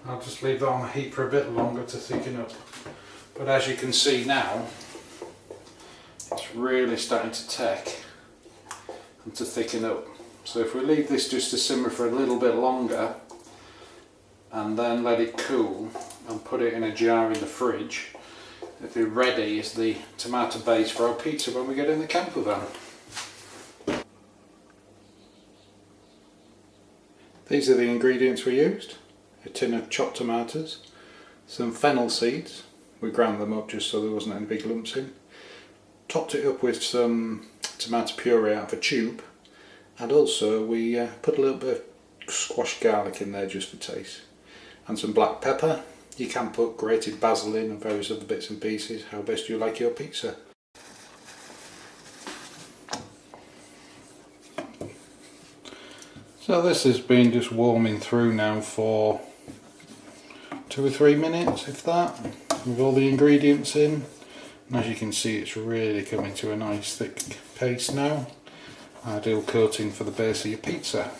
I'll just leave that on the heat for a bit longer to thicken up. But as you can see now, it's really starting to take and to thicken up. So if we leave this just to simmer for a little bit longer and then let it cool and put it in a jar in the fridge, it'll be ready as the tomato base for our pizza when we get in the camper van. These are the ingredients we used: a tin of chopped tomatoes, some fennel seeds, we ground them up just so there wasn't any big lumps in, topped it up with some tomato puree out of a tube, and also we put a little bit of squashed garlic in there just for taste, and some black pepper. You can put grated basil in and various other bits and pieces, how best you like your pizza. So this has been just warming through now for 2 or 3 minutes, if that, with all the ingredients in. And as you can see, it's really coming to a nice thick paste now. Ideal coating for the base of your pizza.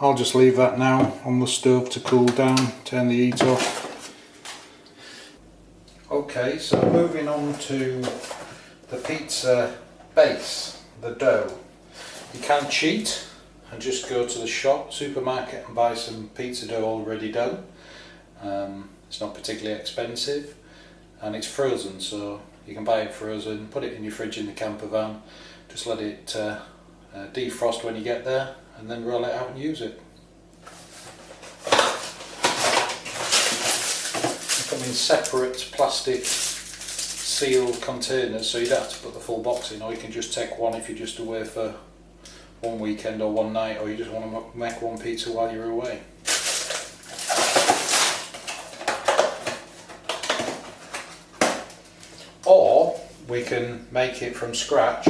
I'll just leave that now on the stove to cool down, turn the heat off. Okay, so moving on to the pizza base, the dough. You can cheat and just go to the supermarket and buy some pizza dough already done. It's not particularly expensive and it's frozen, so you can buy it frozen, put it in your fridge in the camper van, just let it defrost when you get there, and then roll it out and use it. They come in separate plastic sealed containers, so you don't have to put the full box in, or you can just take one if you're just away for one weekend or one night, or you just want to make one pizza while you're away. Or we can make it from scratch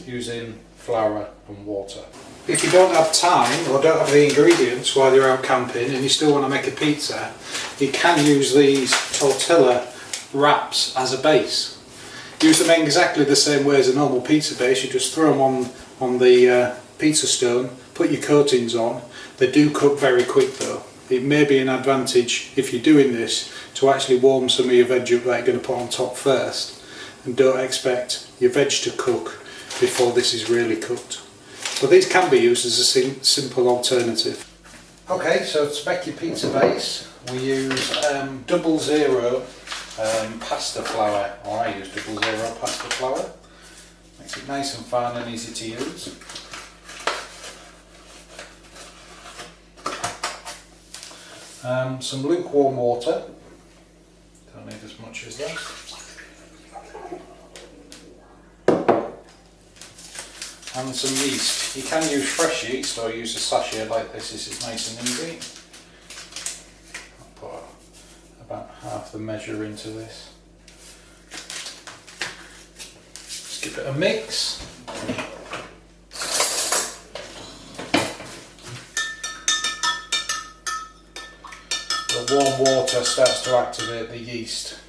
using flour and water. If you don't have time or don't have the ingredients while you're out camping and you still want to make a pizza, you can use these tortilla wraps as a base. Use them in exactly the same way as a normal pizza base. You just throw them on the pizza stone, put your coatings on. They do cook very quick though. It may be an advantage if you're doing this to actually warm some of your veg up that you're going to put on top first, and don't expect your veg to cook before this is really cooked. But these can be used as a simple alternative. Okay, so to make your pizza base we use 00 pasta flour, or I use 00 pasta flour. Makes it nice and fine and easy to use. Some lukewarm water, don't need as much as that. And some yeast. You can use fresh yeast or use a sachet like this. This is nice and easy. I'll put about half the measure into this. Just give it a mix. The warm water starts to activate the yeast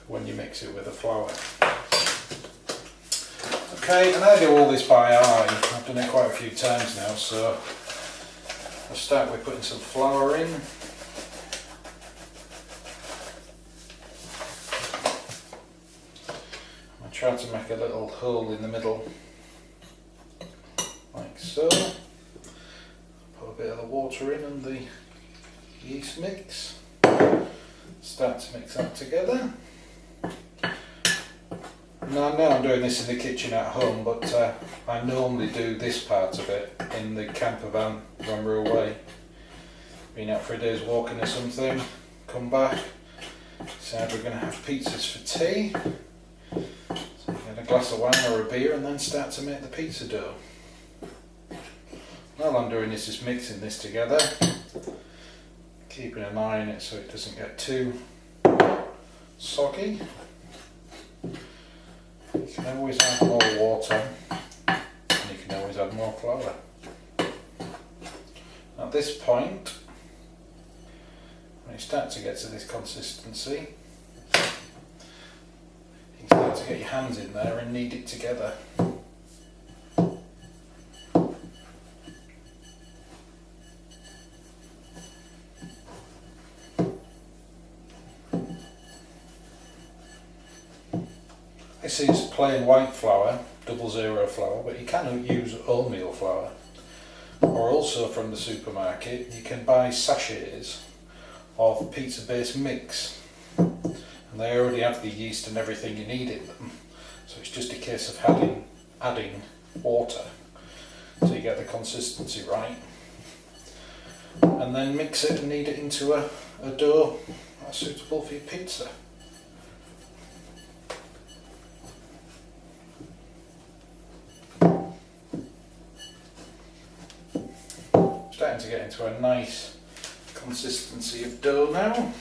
when you mix it with the flour. Okay, and I do all this by eye. I've done it quite a few times now, so I'll start with putting some flour in. I try to make a little hole in the middle, like so. Put a bit of the water in and the yeast mix. Start to mix that together. Now I know I'm doing this in the kitchen at home, but I normally do this part of it in the camper van when we're away. Been out for a day's walking or something, come back, decide we're going to have pizzas for tea. So get a glass of wine or a beer and then start to make the pizza dough. All I'm doing is just mixing this together, keeping an eye on it so it doesn't get too soggy. You can always add more water and you can always add more flour. At this point, when you start to get to this consistency, you can start to get your hands in there and knead it together. This is plain white flour, 00 flour, but you can use wholemeal flour. Or also from the supermarket you can buy sachets of pizza base mix, and they already have the yeast and everything you need in them, so it's just a case of adding water so you get the consistency right, and then mix it and knead it into a dough that's suitable for your pizza. Starting to get into a nice consistency of dough now.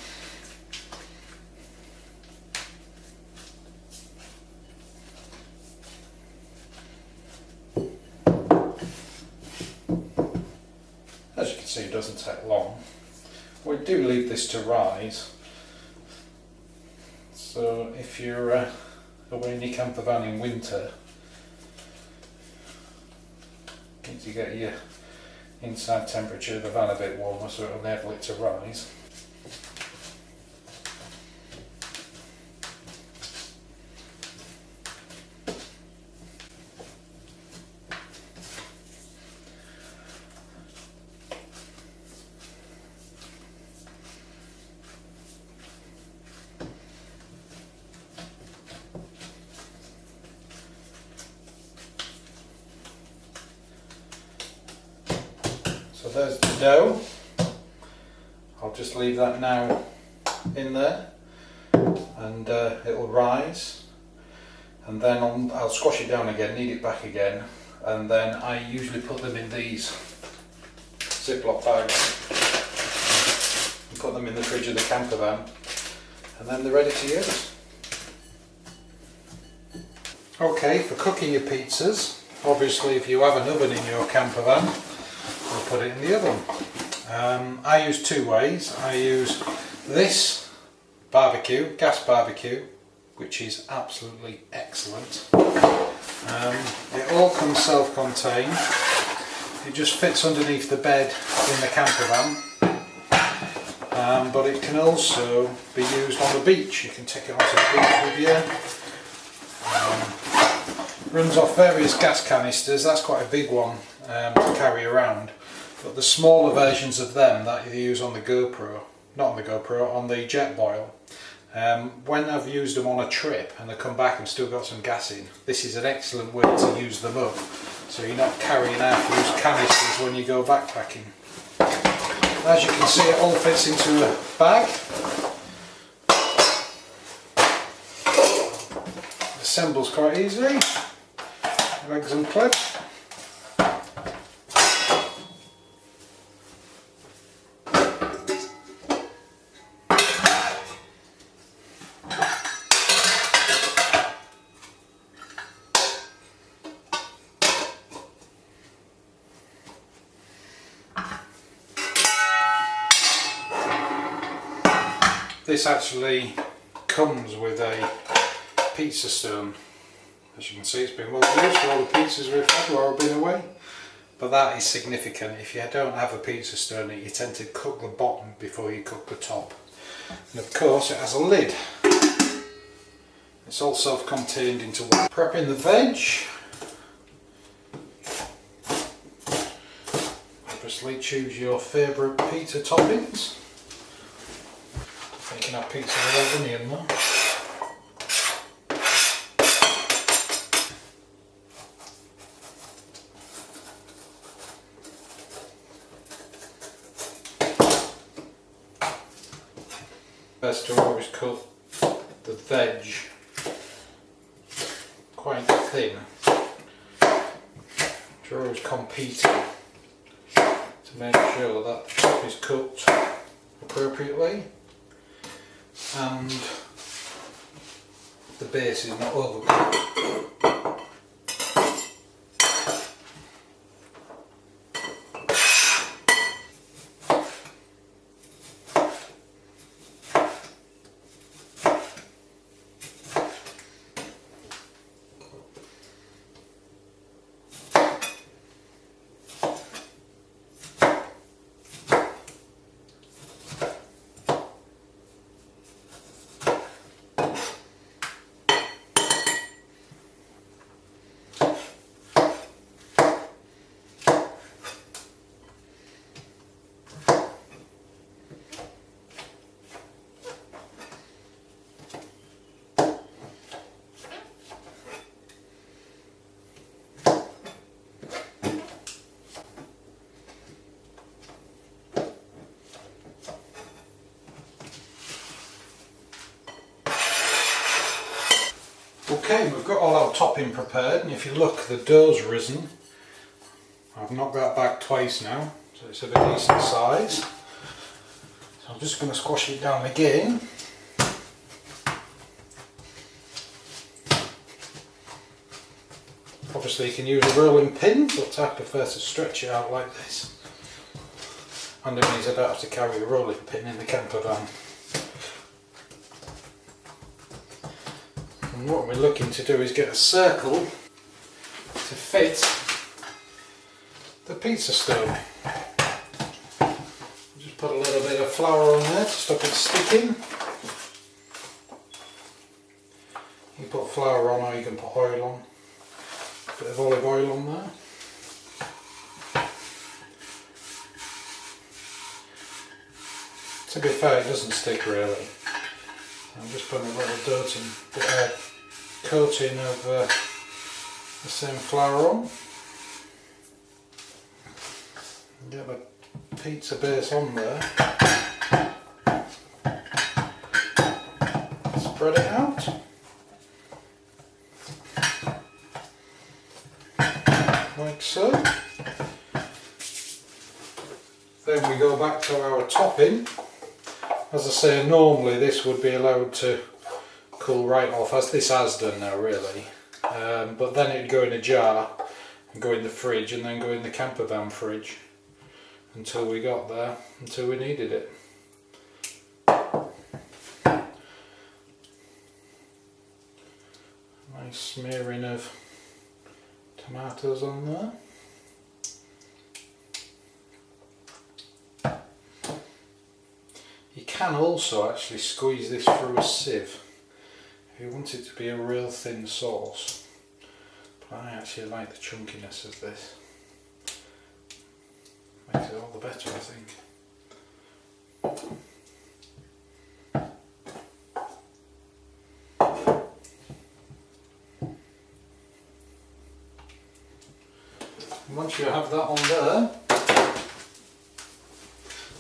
As you can see, it doesn't take long. We do leave this to rise, so if you're away in your camper van in winter, you need to get your inside temperature of the van a bit warmer so it will enable it to rise. So there's the dough. I'll just leave that now in there, and it'll rise, and then I'll squash it down again, knead it back again, and then I usually put them in these Ziploc bags and put them in the fridge of the camper van, and then they're ready to use. Okay, for cooking your pizzas, obviously if you have an oven in your camper van, we'll put it in the oven. I use two ways. I use this barbecue, gas barbecue, which is absolutely excellent. It all comes self-contained. It just fits underneath the bed in the camper van, but it can also be used on the beach. You can take it onto the beach with you. Runs off various gas canisters. That's quite a big one to carry around, but the smaller versions of them that you use on the GoPro, not on the GoPro, on the Jetboil, when I've used them on a trip and they come back and still got some gas in, this is an excellent way to use them up, so you're not carrying half-used canisters when you go backpacking. As you can see, it all fits into a bag. It assembles quite easily. Legs and clips. This actually comes with a pizza stone. As you can see, it's been well used for all the pizzas we've had while we've been away. But that is significant. If you don't have a pizza stone, you tend to cook the bottom before you cook the top. And of course it has a lid. It's all self-contained into one. Prepping the veg. Obviously choose your favourite pizza toppings. You can have pizza without onion though. Best to always cut the veg quite thin. You're always competing to make sure that the top is cooked appropriately and the base is not overcooked. Okay, we've got all our topping prepared, and if you look, the dough's risen. I've knocked that back twice now, so it's of a decent size. So I'm just going to squash it down again. Obviously you can use a rolling pin, but I prefer to stretch it out like this. And it means I don't have to carry a rolling pin in the camper van. And what we're looking to do is get a circle to fit the pizza stone. Just put a little bit of flour on there to stop it sticking. You put flour on, or you can put oil on. A bit of olive oil on there. To be fair, it doesn't stick really. I'm just putting a little coating of the same flour on. Get the pizza base on there. Spread it out. Like so. Then we go back to our topping. As I say, normally this would be allowed to cool right off, as this has done now really. But then it'd go in a jar and go in the fridge and then go in the camper van fridge until we got there, until we needed it. Nice smearing of tomatoes on there. You can also actually squeeze this through a sieve if you want it to be a real thin sauce, but I actually like the chunkiness of this. Makes it all the better, I think. Once you have that on there,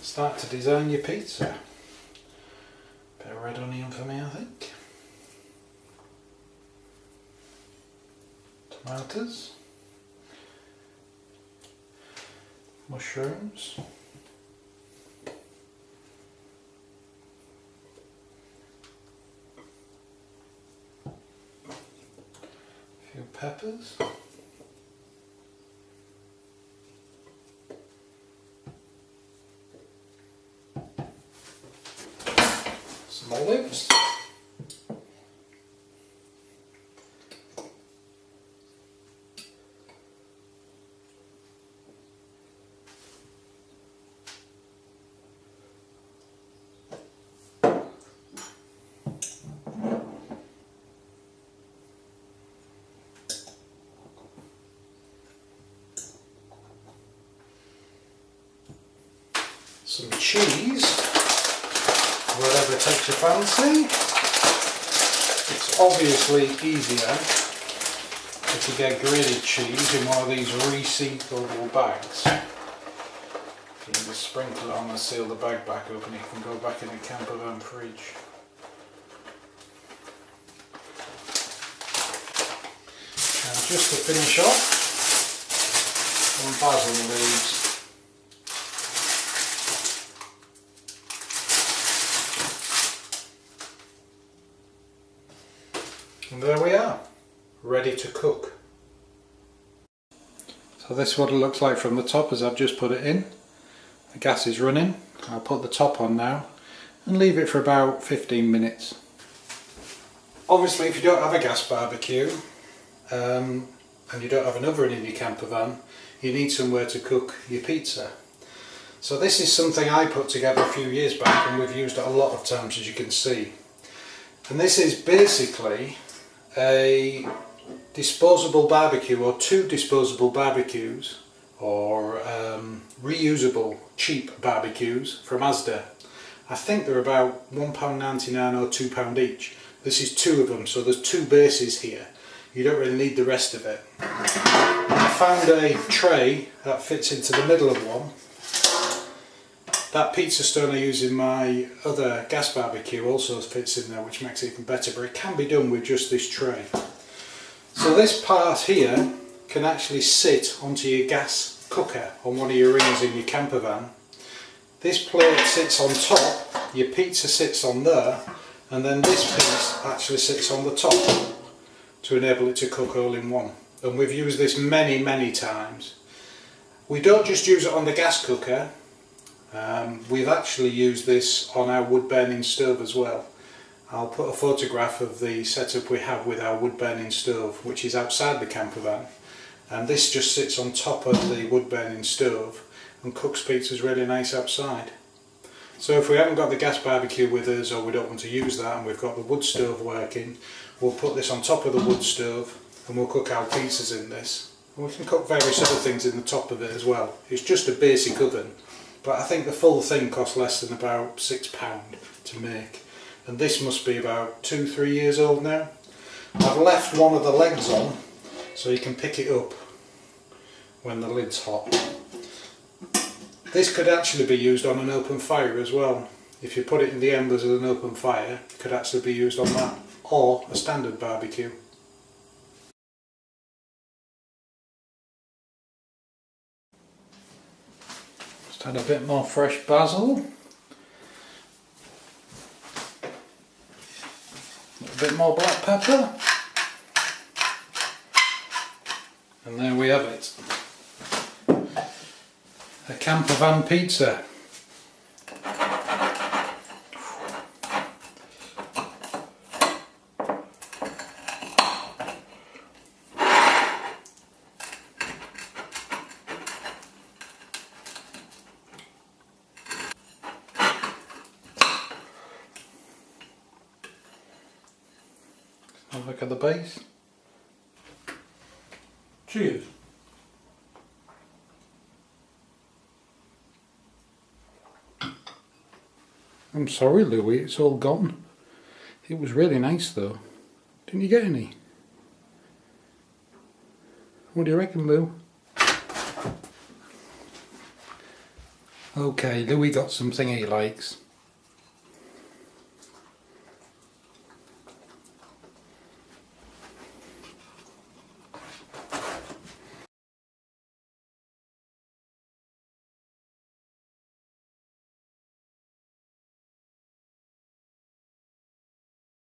start to design your pizza. Bit of red onion for me, I think. Tomatoes. Mushrooms. A few peppers. Some olives. Some cheese, whatever takes your fancy. It's obviously easier if you get grated cheese in one of these resealable bags. You can just sprinkle it on and seal the bag back up, and it can go back in the camper van fridge. And just to finish off, some basil leaves. And there we are, ready to cook. So this is what it looks like from the top as I've just put it in. The gas is running. I'll put the top on now and leave it for about 15 minutes. Obviously if you don't have a gas barbecue and you don't have an oven in your camper van, you need somewhere to cook your pizza. So this is something I put together a few years back, and we've used it a lot of times, as you can see. And this is basically a disposable barbecue, or two disposable barbecues, or reusable cheap barbecues from Asda. I think they're about £1.99 or £2 each. This is two of them, so there's two bases here. You don't really need the rest of it. I found a tray that fits into the middle of one, That pizza stone I use in my other gas barbecue also fits in there, which makes it even better, but it can be done with just this tray. So this part here can actually sit onto your gas cooker on one of your ringers in your camper van. This plate sits on top, your pizza sits on there, and then this piece actually sits on the top to enable it to cook all in one. And we've used this many times. We don't just use it on the gas cooker, we've actually used this on our wood burning stove as well. I'll put a photograph of the setup we have with our wood burning stove, which is outside the camper van, and this just sits on top of the wood burning stove and cooks pizzas really nice outside. So if we haven't got the gas barbecue with us, or we don't want to use that and we've got the wood stove working, we'll put this on top of the wood stove and we'll cook our pizzas in this. And we can cook various other things in the top of it as well. It's just a basic oven, but I think the full thing costs less than about £6 to make. And this must be about 2-3 years old now. I've left one of the legs on so you can pick it up when the lid's hot. This could actually be used on an open fire as well. If you put it in the embers of an open fire, it could actually be used on that, or a standard barbecue. Just add a bit more fresh basil. A bit more black pepper. And there we have it. A camper van pizza. Have a look at the base. Cheers. I'm sorry, Louis, it's all gone. It was really nice though. Didn't you get any? What do you reckon, Lou? Okay, Louis got something he likes.